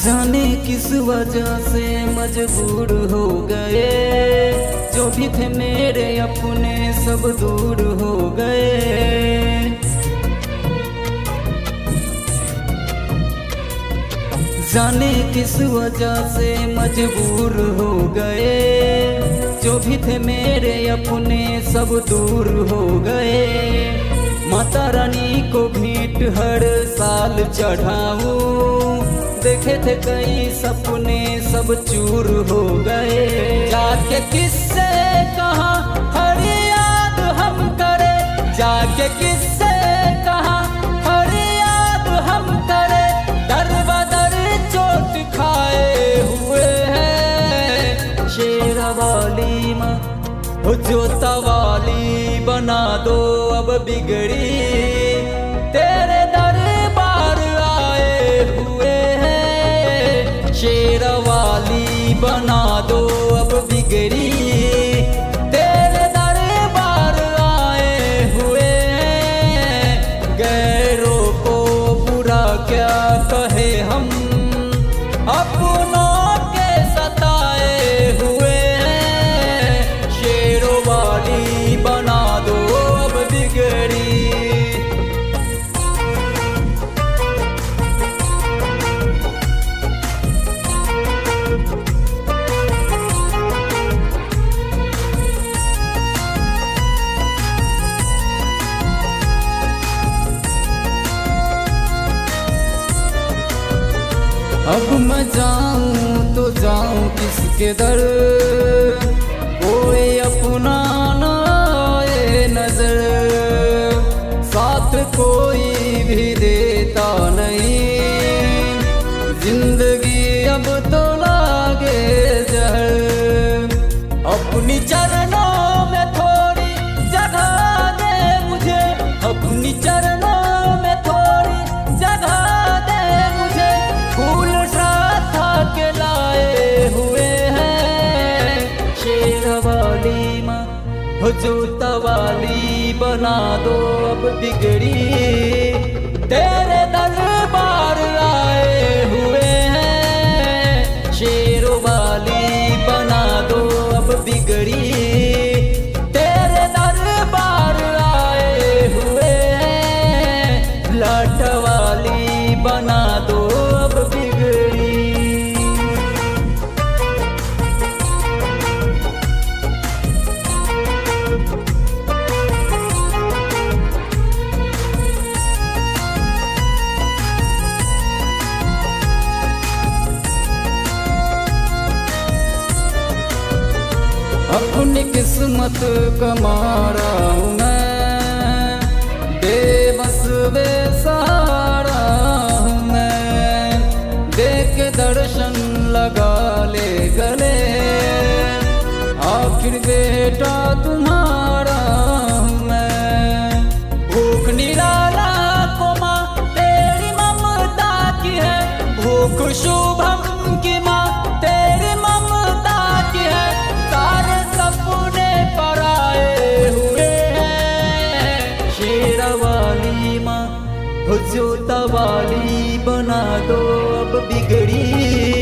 जाने किस वजह से मजबूर हो गए, जो भी थे मेरे अपने सब दूर हो गए। जाने किस वजह से मजबूर हो गए, जो भी थे मेरे अपने सब दूर हो गए। माता रानी को भेंट हर साल चढ़ाऊं, देखे थे कई सपने सब चूर हो गए। जाके किससे कहा हर याद हम करे, जाके किससे कहा हर याद हम करे। दर बदर चोट खाए हुए हैं, शेरा वाली माँ हो जोता वाली बना दो अब बिगड़ी। तेरे दरबार आए हुए हैं, शेरा वाली बना दो अब बिगड़ी। तेरे दरबार आए हुए हैं, गैरों को बुरा क्या कहे हम, अपनों के सताए हुए हैं। शेरों वाली बना दो अब बिगड़ी। अब मैं जाऊं तो जाऊं किसके दर, कोई अपना ना आए नजर। साथ कोई भी देता नहीं, जिंदगी अब तो लागे जहर। अपनी चरणों में थोड़ी जगह दे मुझे, अपनी चरणों में थोड़ी जगह दे मुझे। फूल के लाए हुए हैं, शेरा वाली माँ हो जोता वाली बना दो अब बिगड़ी। तेरे दरबार आए हुए हैं, शेरों वाली बना दो अब बिगड़ी। तेरे दरबार आए हुए हैं, लाट वाली बना दो अब बिगड़ी। अपनी किस्मत का मारा हूँ मैं, बेबस बेसहारा हूँ मैं। देख के दर्शन लगा ले गले, आखिर बेटा तुम्हारा हूँ मैं। भूख निराला को माँ तेरी ममता की है, भूख शुभम की माँ तेरी ममता की है। सारे सपने पर आए हुए हैं, शेरा वाली माँ हो जोता वाली बना दो अब बिगड़ी।